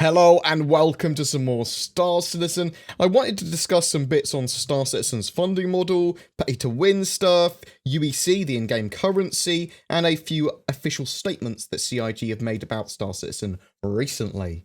Hello and welcome to some more Star Citizen. I wanted to discuss some bits on Star Citizen's funding model, pay-to-win stuff, UEC, the in-game currency, and a few official statements that CIG have made about Star Citizen recently.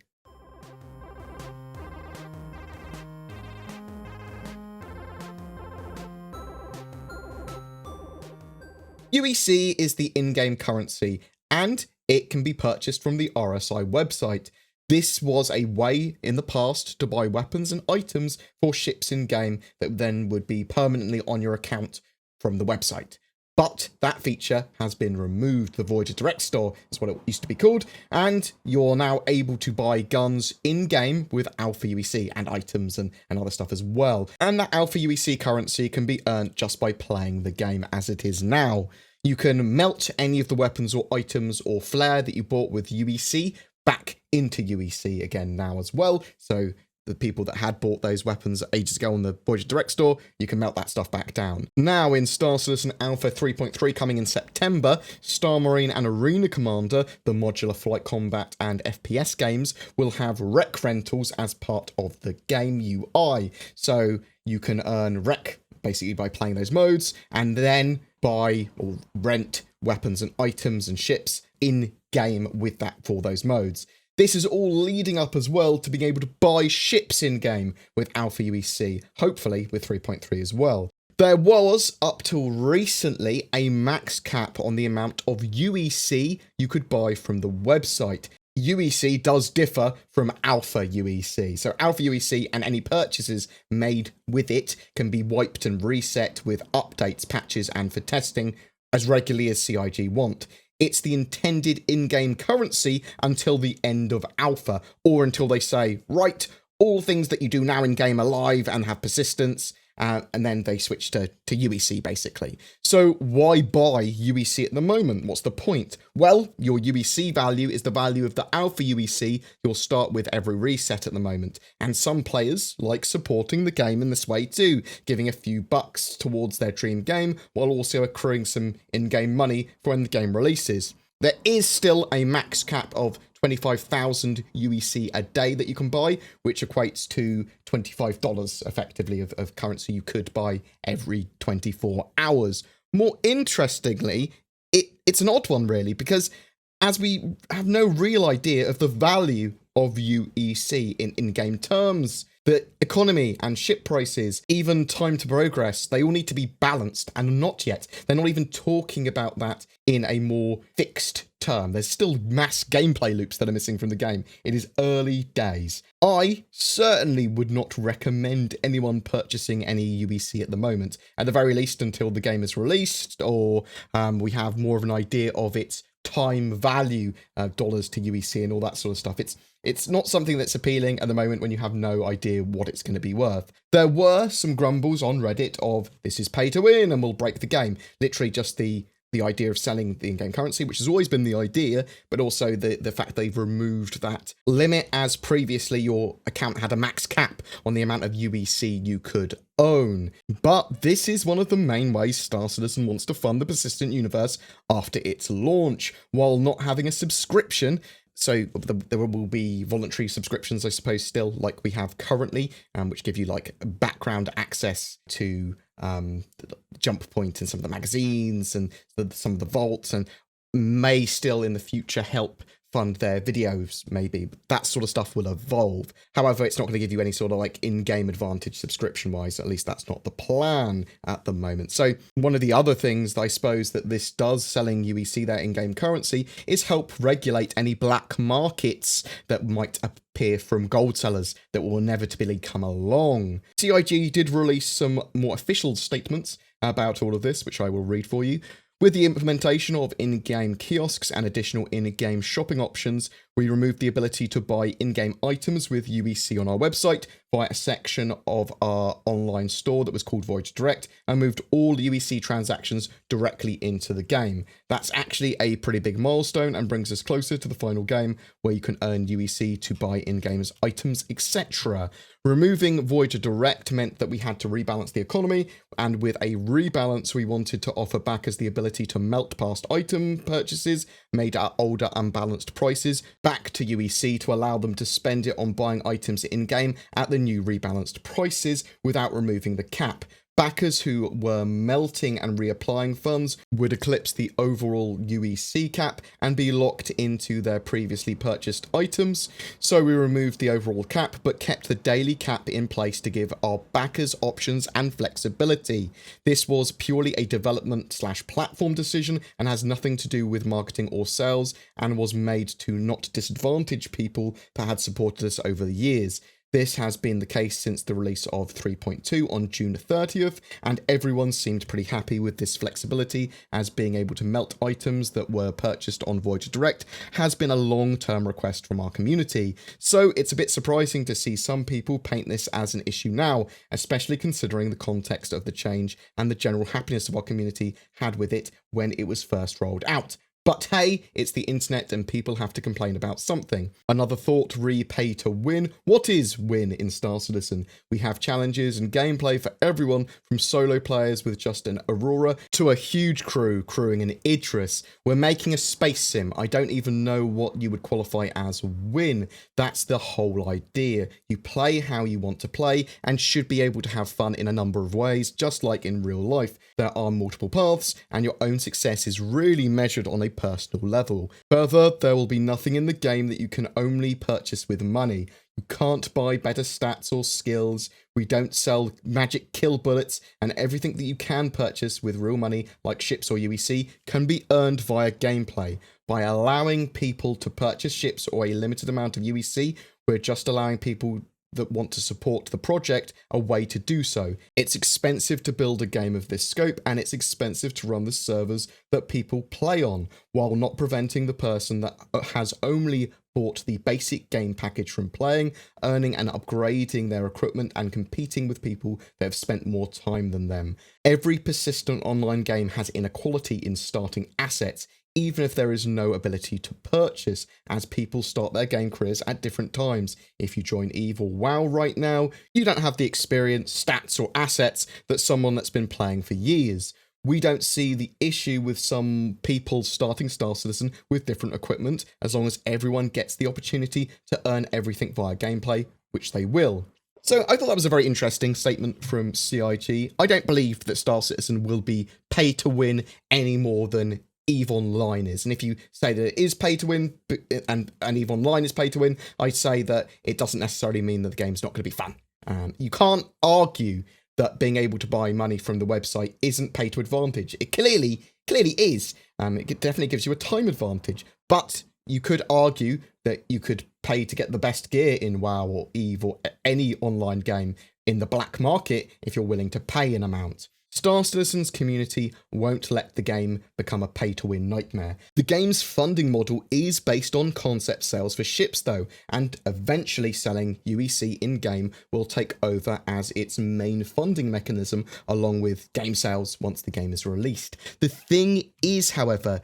UEC is the in-game currency, and it can be purchased from the RSI website. This was a way in the past to buy weapons and items for ships in-game that then would be permanently on your account from the website. But that feature has been removed. The Voyager Direct Store is what it used to be called, and you're now able to buy guns in-game with Alpha UEC and items and other stuff as well. And that Alpha UEC currency can be earned just by playing the game as it is now. You can melt any of the weapons or items or flair that you bought with UEC back into UEC again now as well. So the people that had bought those weapons ages ago on the Voyager Direct Store, you can melt that stuff back down. Now in Star Citizen Alpha 3.3 coming in September, Star Marine and Arena Commander, the modular flight combat and FPS games, will have rec rentals as part of the game UI. So you can earn rec basically by playing those modes and then buy or rent weapons and items and ships in game with that for those modes. This is all leading up as well to being able to buy ships in game with Alpha UEC, hopefully with 3.3 as well. There was, up till recently, a max cap on the amount of UEC you could buy from the website. UEC does differ from Alpha UEC. So Alpha UEC and any purchases made with it can be wiped and reset with updates, patches, and for testing as regularly as CIG want. It's the intended in-game currency until the end of Alpha, or until they say, right, all things that you do now in-game are live and have persistence, and then they switch to UEC, basically. So why buy UEC at the moment? What's the point? Well, your UEC value is the value of the Alpha UEC you'll start with every reset at the moment, and some players like supporting the game in this way too, giving a few bucks towards their dream game, while also accruing some in-game money for when the game releases. There is still a max cap of 25,000 UEC a day that you can buy, which equates to $25 effectively of currency you could buy every 24 hours. More interestingly, it's an odd one really, because as we have no real idea of the value of UEC in in-game terms, the economy and ship prices, even time to progress, they all need to be balanced, and not yet. They're not even talking about that in a more fixed term. There's still mass gameplay loops that are missing from the game. It is early days. I certainly would not recommend anyone purchasing any UEC at the moment, at the very least until the game is released, or we have more of an idea of its time value, dollars to UEC and all that sort of stuff. It's not something that's appealing at the moment when you have no idea what it's going to be worth. There were some grumbles on Reddit of this is pay to win and we'll break the game. Literally just the idea of selling the in-game currency, which has always been the idea, but also the fact they've removed that limit, as previously your account had a max cap on the amount of UEC you could own. But this is one of the main ways Star Citizen wants to fund the persistent universe after its launch, while not having a subscription. So there will be voluntary subscriptions, I suppose, still like we have currently, which give you like background access to Jump Point and some of the magazines and some of the vaults, and may still in the future help fund their videos, maybe. That sort of stuff will evolve. However, it's not going to give you any sort of like in-game advantage subscription-wise. At least that's not the plan at the moment. So one of the other things I suppose that this does, selling UEC, their in-game currency, is help regulate any black markets that might appear from gold sellers that will inevitably come along. CIG did release some more official statements about all of this, which I will read for you. With the implementation of in-game kiosks and additional in-game shopping options, we removed the ability to buy in-game items with UEC on our website via a section of our online store that was called Voyager Direct, and moved all UEC transactions directly into the game. That's actually a pretty big milestone and brings us closer to the final game where you can earn UEC to buy in-game items, etc. Removing Voyager Direct meant that we had to rebalance the economy, and with a rebalance we wanted to offer back as the ability to melt past item purchases made at older unbalanced prices back to UEC to allow them to spend it on buying items in-game at the new rebalanced prices without removing the cap. Backers who were melting and reapplying funds would eclipse the overall UEC cap and be locked into their previously purchased items. So we removed the overall cap but kept the daily cap in place to give our backers options and flexibility. This was purely a development/platform decision and has nothing to do with marketing or sales, and was made to not disadvantage people that had supported us over the years. This has been the case since the release of 3.2 on June 30th, and everyone seemed pretty happy with this flexibility, as being able to melt items that were purchased on Voyager Direct has been a long-term request from our community. So it's a bit surprising to see some people paint this as an issue now, especially considering the context of the change and the general happiness of our community had with it when it was first rolled out. But hey, it's the internet and people have to complain about something. Another thought re pay to win. What is win in Star Citizen? We have challenges and gameplay for everyone, from solo players with just an Aurora to a huge crew crewing an Idris. We're making a space sim. I don't even know what you would qualify as win. That's the whole idea. You play how you want to play and should be able to have fun in a number of ways, just like in real life. There are multiple paths and your own success is really measured on a personal level. Further, there will be nothing in the game that you can only purchase with money. You can't buy better stats or skills. We don't sell magic kill bullets, and everything that you can purchase with real money, like ships or UEC, can be earned via gameplay. By allowing people to purchase ships or a limited amount of UEC, we're just allowing people that want to support the project a way to do so. It's expensive to build a game of this scope, and it's expensive to run the servers that people play on, while not preventing the person that has only bought the basic game package from playing, earning and upgrading their equipment, and competing with people that have spent more time than them. Every persistent online game has inequality in starting assets, even if there is no ability to purchase, as people start their game careers at different times. If you join EVE or WoW right now, you don't have the experience, stats or assets that someone that's been playing for years. We don't see the issue with some people starting Star Citizen with different equipment, as long as everyone gets the opportunity to earn everything via gameplay, which they will. So I thought that was a very interesting statement from CIG. I don't believe that Star Citizen will be pay to win any more than EVE Online is. And if you say that it is pay to win and EVE Online is pay to win, I'd say that it doesn't necessarily mean that the game's not going to be fun. You can't argue that being able to buy money from the website isn't pay to advantage. It clearly is. It definitely gives you a time advantage. But you could argue that you could pay to get the best gear in WoW or EVE or any online game in the black market if you're willing to pay an amount. Star Citizen's community won't let the game become a pay-to-win nightmare. The game's funding model is based on concept sales for ships though, and eventually selling UEC in-game will take over as its main funding mechanism, along with game sales once the game is released. The thing is, however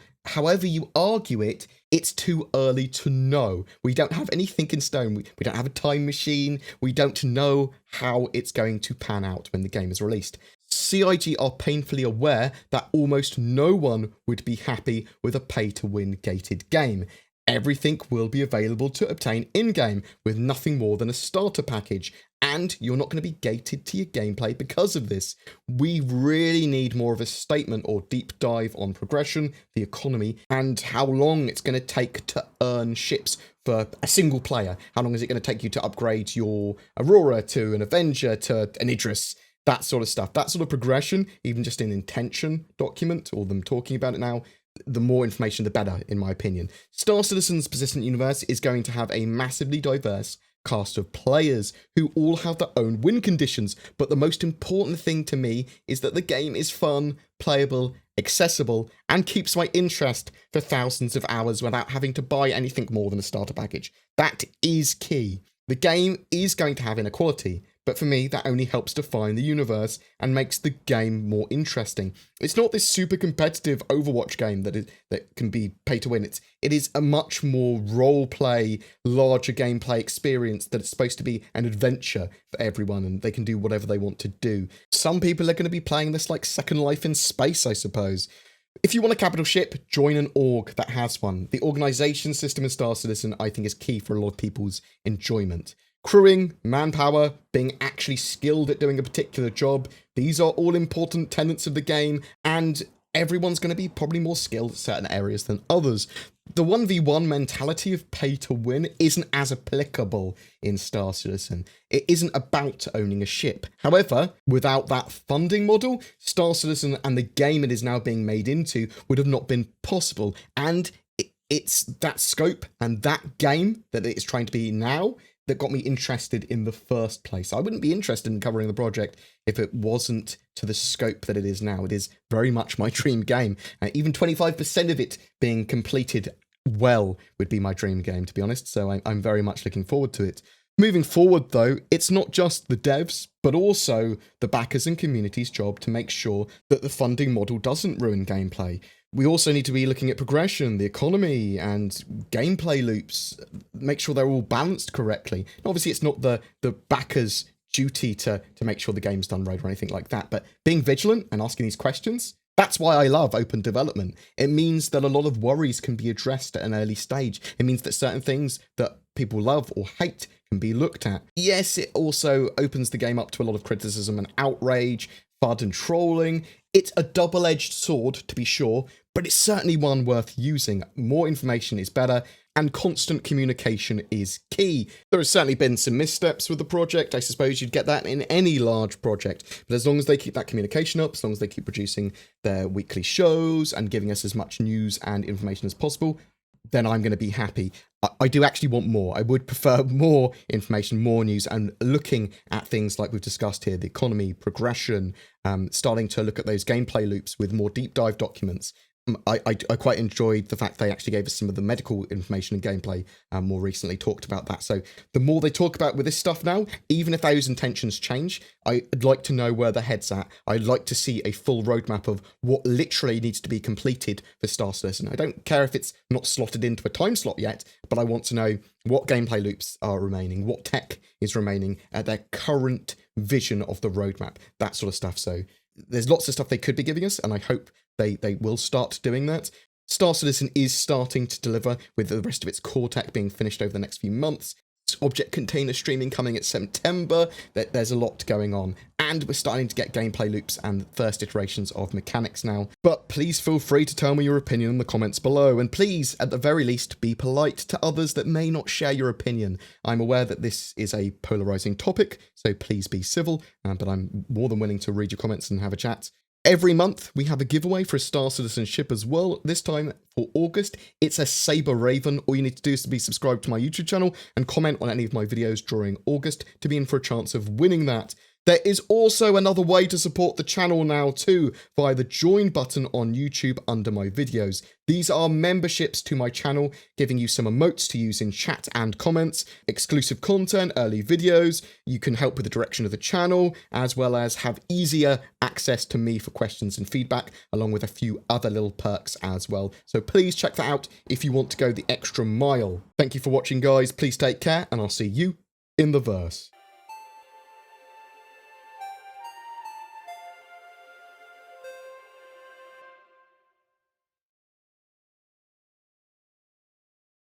you argue it, it's too early to know. We don't have anything in stone. We don't have a time machine. We don't know how it's going to pan out when the game is released. CIG are painfully aware that almost no one would be happy with a pay-to-win gated game. Everything will be available to obtain in-game with nothing more than a starter package, and you're not going to be gated to your gameplay because of this. We really need more of a statement or deep dive on progression, the economy, and how long it's going to take to earn ships for a single player. How long is it going to take you to upgrade your Aurora to an Avenger to an Idris? That sort of stuff. That sort of progression, even just an intention document, or them talking about it now, the more information, the better, in my opinion. Star Citizen's persistent universe is going to have a massively diverse cast of players who all have their own win conditions, but the most important thing to me is that the game is fun, playable, accessible, and keeps my interest for thousands of hours without having to buy anything more than a starter package. That is key. The game is going to have inequality, but for me, that only helps define the universe and makes the game more interesting. It's not this super competitive Overwatch game that can be pay to win. It is a much more role-play, larger gameplay experience that is supposed to be an adventure for everyone, and they can do whatever they want to do. Some people are going to be playing this like Second Life in space, I suppose. If you want a capital ship, join an org that has one. The organisation system in Star Citizen, I think, is key for a lot of people's enjoyment. Crewing, manpower, being actually skilled at doing a particular job, these are all important tenets of the game, and everyone's going to be probably more skilled at certain areas than others. The 1v1 mentality of pay to win isn't as applicable in Star Citizen. It isn't about owning a ship. However, without that funding model, Star Citizen and the game it is now being made into would have not been possible. And it's that scope and that game that it's trying to be now that got me interested in the first place. I wouldn't be interested in covering the project if it wasn't to the scope that it is now. It is very much my dream game. Even 25% of it being completed well would be my dream game, to be honest. So I'm very much looking forward to it. Moving forward, though, it's not just the devs, but also the backers and community's job to make sure that the funding model doesn't ruin gameplay. We also need to be looking at progression, the economy, and gameplay loops, make sure they're all balanced correctly. Obviously, it's not the backer's duty to make sure the game's done right or anything like that, but being vigilant and asking these questions, that's why I love open development. It means that a lot of worries can be addressed at an early stage. It means that certain things that people love or hate can be looked at. Yes, it also opens the game up to a lot of criticism and outrage, FUD and trolling. It's a double-edged sword, to be sure, but it's certainly one worth using. More information is better, and constant communication is key. There has certainly been some missteps with the project. I suppose you'd get that in any large project, but as long as they keep that communication up, as long as they keep producing their weekly shows and giving us as much news and information as possible, then I'm going to be happy. I do actually want more. I would prefer more information, more news, and looking at things like we've discussed here, the economy, progression, starting to look at those gameplay loops with more deep dive documents. I quite enjoyed the fact they actually gave us some of the medical information and gameplay more recently, talked about that. So the more they talk about with this stuff now, even if those intentions change, I'd like to know where the head's at. I'd like to see a full roadmap of what literally needs to be completed for Star Citizen. I don't care if it's not slotted into a time slot yet, but I want to know what gameplay loops are remaining, what tech is remaining, their current vision of the roadmap, that sort of stuff. So there's lots of stuff they could be giving us, and I hope they will start doing that. Star Citizen is starting to deliver, with the rest of its core tech being finished over the next few months. Object container streaming coming at September. There's a lot going on, and we're starting to get gameplay loops and first iterations of mechanics now. But please feel free to tell me your opinion in the comments below, and please, at the very least, be polite to others that may not share your opinion. I'm aware that this is a polarizing topic, so please be civil, but I'm more than willing to read your comments and have a chat. Every month, we have a giveaway for a Star Citizen ship as well. This time for August, it's a Saber Raven. All you need to do is to be subscribed to my YouTube channel and comment on any of my videos during August to be in for a chance of winning that. There is also another way to support the channel now too, via the join button on YouTube under my videos. These are memberships to my channel, giving you some emotes to use in chat and comments, exclusive content, early videos. You can help with the direction of the channel, as well as have easier access to me for questions and feedback, along with a few other little perks as well. So please check that out if you want to go the extra mile. Thank you for watching, guys. Please take care, and I'll see you in the verse.